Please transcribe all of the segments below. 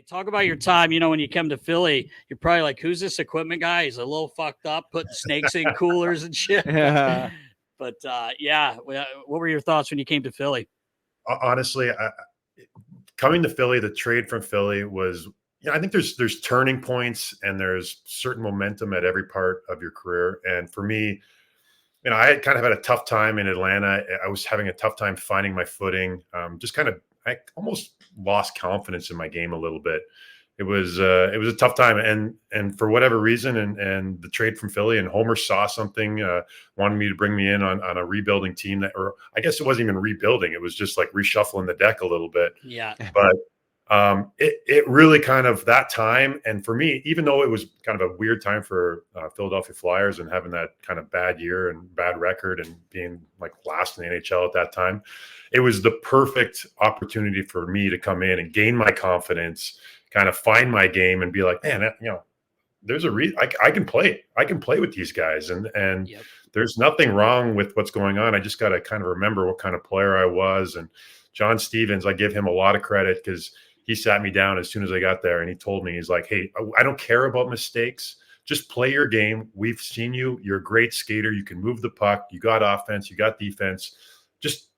talk about your time. When you come to Philly, you're probably like, "Who's this equipment guy? He's a little fucked up, putting snakes in coolers and shit." Yeah. But yeah, what were your thoughts when you came to Philly? Honestly, coming to Philly, the trade from Philly was, I think there's turning points and there's certain momentum at every part of your career. And for me, I had kind of had a tough time in Atlanta. I was having a tough time finding my footing. I almost lost confidence in my game a little bit. It was a tough time, and for whatever reason, and the trade from Philly and Homer saw something, wanted me to bring me in on a rebuilding team or I guess it wasn't even rebuilding. It was just like reshuffling the deck a little bit. Yeah, but it really kind of that time. And for me, even though it was kind of a weird time for Philadelphia Flyers and having that kind of bad year and bad record and being like last in the NHL at that time, it was the perfect opportunity for me to come in and gain my confidence, kind of find my game and be like, man, there's a reason I can play. I can play with these guys. And Yep. There's nothing wrong with what's going on. I just got to kind of remember what kind of player I was. And John Stevens, I give him a lot of credit because he sat me down as soon as I got there and he told me, he's like, hey, I don't care about mistakes. Just play your game. We've seen you. You're a great skater. You can move the puck. You got offense. You got defense.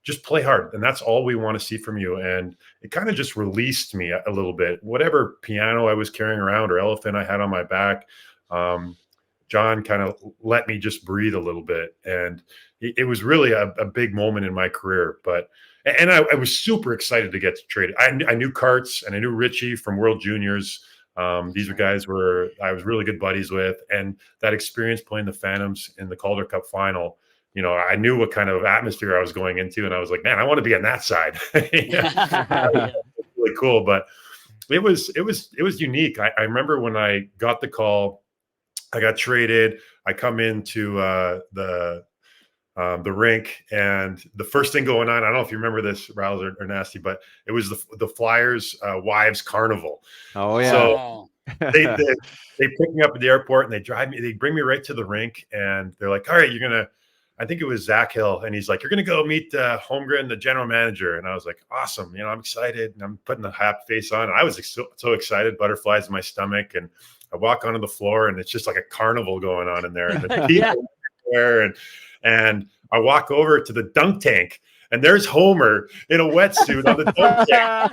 Just play hard. And that's all we want to see from you. And it kind of just released me a little bit. Whatever piano I was carrying around or elephant I had on my back, John kind of let me just breathe a little bit. And it was really a big moment in my career. And I was super excited to get traded. I knew Karts and I knew Richie from World Juniors. These were guys I was really good buddies with. And that experience playing the Phantoms in the Calder Cup final, I knew what kind of atmosphere I was going into. And I was like, man, I want to be on that side. Yeah. Really cool. But it was unique. I remember when I got the call, I got traded. I come into the rink, and the first thing going on, I don't know if you remember this, Rouse or Nasty, but it was the Flyers Wives Carnival. Oh yeah. So they pick me up at the airport and they bring me right to the rink, and they're like, all right, I think it was Zach Hill, and he's like, you're gonna go meet Holmgren, the general manager. And I was like, awesome, I'm excited, and I'm putting the happy face on. And I was so excited, butterflies in my stomach, and I walk onto the floor, and it's just like a carnival going on in there. And the people there, and I walk over to the dunk tank, and there's Homer in a wetsuit on the dunk tank.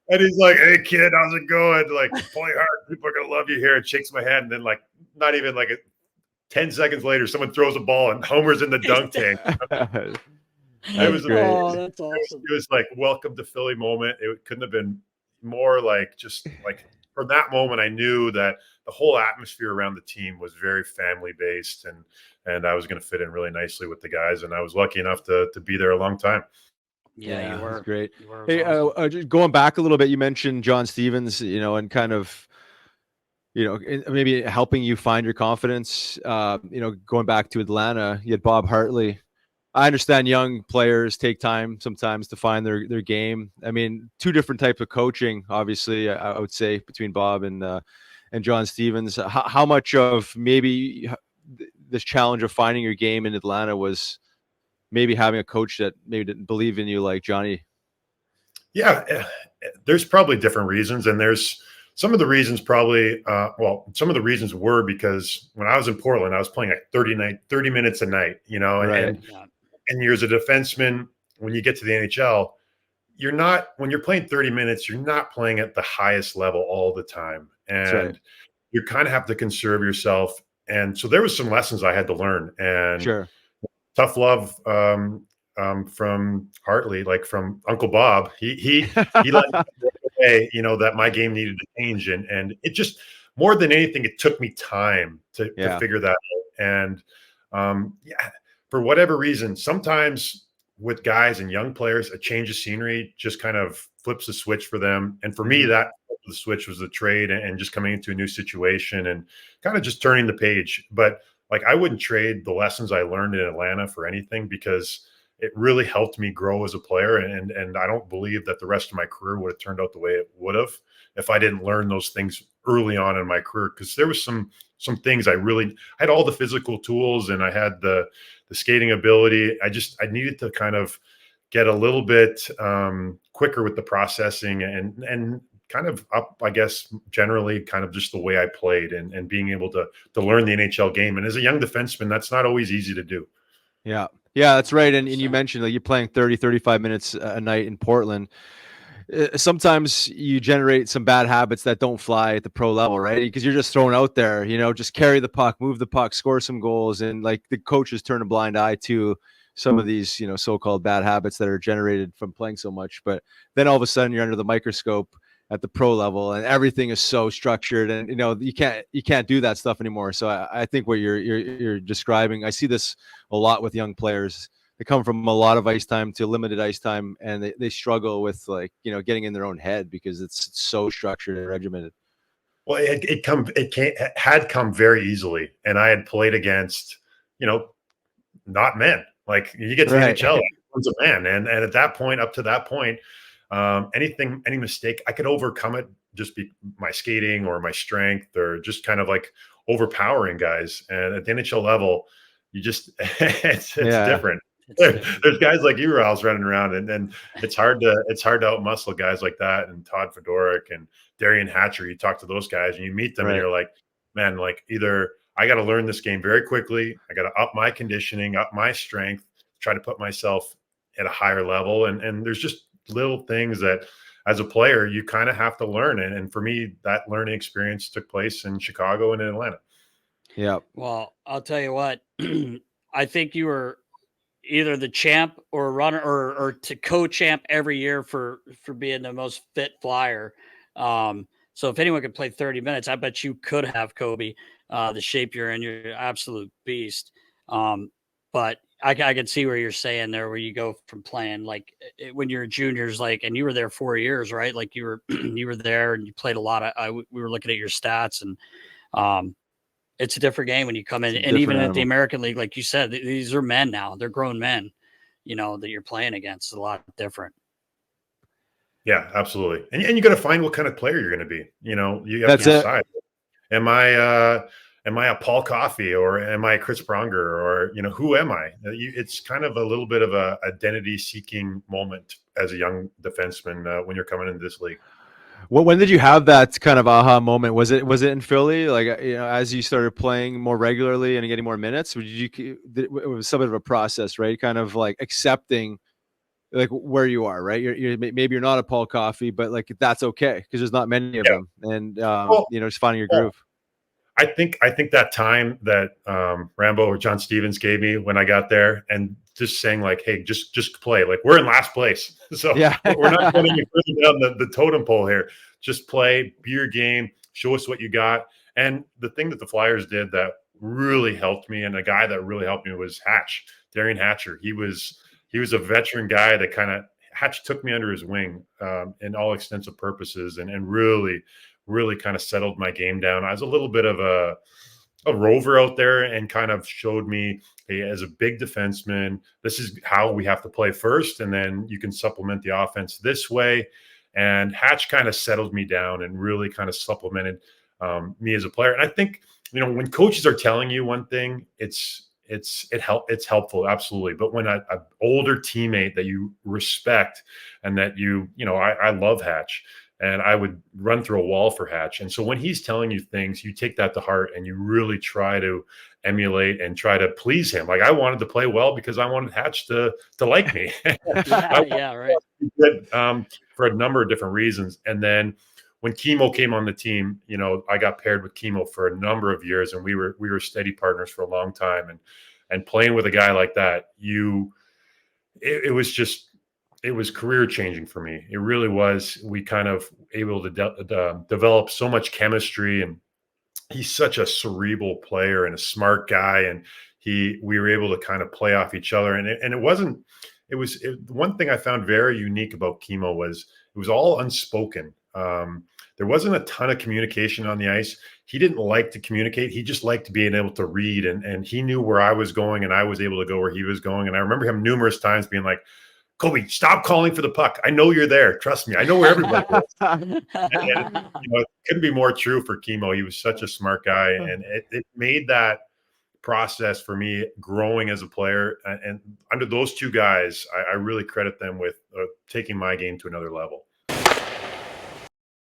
And he's like, hey, kid, how's it going? Like, play hard. People are going to love you here. And shakes my hand. And then, like, not even like 10 seconds later, someone throws a ball, and Homer's in the dunk tank. It was great. Oh, that's awesome. It was like, welcome to Philly moment. It couldn't have been more like, just like, from that moment, I knew that the whole atmosphere around the team was very family based, and I was going to fit in really nicely with the guys. And I was lucky enough to be there a long time. Yeah, you were. That's great. You were. Hey, Awesome. just going back a little bit, you mentioned John Stevens, and kind of, maybe helping you find your confidence. Going back to Atlanta, you had Bob Hartley. I understand young players take time sometimes to find their game. I mean, two different types of coaching, obviously, I would say, between Bob and John Stevens. How much of maybe this challenge of finding your game in Atlanta was maybe having a coach that maybe didn't believe in you like Johnny? Yeah, there's probably different reasons. And there's some of the reasons probably, some of the reasons were because when I was in Portland, I was playing like 30 minutes a night, Right. and you're as a defenseman, when you get to the NHL, when you're playing 30 minutes, you're not playing at the highest level all the time. And you kind of have to conserve yourself. And so there was some lessons I had to learn. And Sure. tough love from Hartley, like from Uncle Bob. He let me know that my game needed to change. And it just, more than anything, it took me time to figure that out. And for whatever reason, sometimes with guys and young players, a change of scenery just kind of flips the switch for them. And for me, that the switch was the trade and just coming into a new situation and kind of just turning the page. But like, I wouldn't trade the lessons I learned in Atlanta for anything, because it really helped me grow as a player. And I don't believe that the rest of my career would have turned out the way it would have if I didn't learn those things early on in my career. Because there was some things I had all the physical tools and I had the skating ability. I needed to kind of get a little bit quicker with the processing and kind of up, I guess, generally kind of just the way I played and being able to learn the NHL game. And as a young defenseman, that's not always easy to do. Yeah. Yeah, that's right. And you mentioned like you're playing 30, 35 minutes a night in Portland. Sometimes you generate some bad habits that don't fly at the pro level, right? Because you're just thrown out there, just carry the puck, move the puck, score some goals. And like the coaches turn a blind eye to some of these, so-called bad habits that are generated from playing so much. But then all of a sudden you're under the microscope at the pro level and everything is so structured and, you can't do that stuff anymore. So I think what you're describing, I see this a lot with young players. They come from a lot of ice time to limited ice time, and they struggle with getting in their own head because it's so structured and regimented. Well, it had come very easily, and I had played against not men. Like you get to the NHL, everyone's a man, and at that point, up to that point, any mistake, I could overcome it just be my skating or my strength or just kind of like overpowering guys. And at the NHL level, you just it's different. There's guys like you, Riles, running around, and it's hard to outmuscle guys like that, and Todd Fedoruk and Darian Hatcher. You talk to those guys, and you meet them, and you're like, man, like either I got to learn this game very quickly, I got to up my conditioning, up my strength, try to put myself at a higher level, and there's just little things that, as a player, you kind of have to learn, and for me, that learning experience took place in Chicago and in Atlanta. Yeah. Well, I'll tell you what, I think you were either the champ or runner or to co-champ every year for being the most fit flyer. So if anyone could play 30 minutes, I bet you could have, Kobe, the shape you're in. You're an absolute beast. But I can see where you're saying there, where you go from playing like when you're juniors, like, and you were there 4 years, right? Like you were there and you played a lot of, we were looking at your stats, and it's a different game when you come in, and even at the American League, like you said, these are men now. They're grown men, that you're playing against. It's a lot different. Yeah, absolutely. And you got to find what kind of player you're going to be. You have to decide. Am I a Paul Coffey, or am I a Chris Pronger, or who am I? It's kind of a little bit of a identity seeking moment as a young defenseman when you're coming into this league. When did you have that kind of aha moment? Was it in Philly? Like, as you started playing more regularly and getting more minutes, it was some of a process, right? Kind of like accepting like where you are, right? You're maybe you're not a Paul Coffey, but like that's okay because there's not many of them, and just finding your groove. I think that time that Rambo or John Stevens gave me when I got there, and just saying like, hey, just play. Like we're in last place, so we're not getting any further down the totem pole here. Just play, be your game, show us what you got. And the thing that the Flyers did that really helped me, and a guy that really helped me, was Darian Hatcher. He was a veteran guy that Hatch took me under his wing in all extensive purposes, and really kind of settled my game down. I was a little bit of a rover out there, and kind of showed me, hey, as a big defenseman, this is how we have to play first, and then you can supplement the offense this way. And Hatch kind of settled me down and really kind of supplemented me as a player. And I think, when coaches are telling you one thing, it's helpful, absolutely. But when an older teammate that you respect, and that I love Hatch, and I would run through a wall for Hatch. And so when he's telling you things, you take that to heart, and you really try to emulate and try to please him. Like I wanted to play well because I wanted Hatch to like me. Yeah, right. Good, for a number of different reasons. And then when Chemo came on the team, I got paired with Chemo for a number of years, and we were steady partners for a long time. And playing with a guy like that, it was career changing for me. It really was. We kind of able to develop so much chemistry, and he's such a cerebral player and a smart guy. And we were able to kind of play off each other. One thing I found very unique about Chemo was it was all unspoken. There wasn't a ton of communication on the ice. He didn't like to communicate. He just liked being able to read, and he knew where I was going, and I was able to go where he was going. And I remember him numerous times being like, Kobe, stop calling for the puck. I know you're there. Trust me. I know where everybody is. And it couldn't be more true for Chemo. He was such a smart guy, and it made that process for me growing as a player. And under those two guys, I really credit them with taking my game to another level.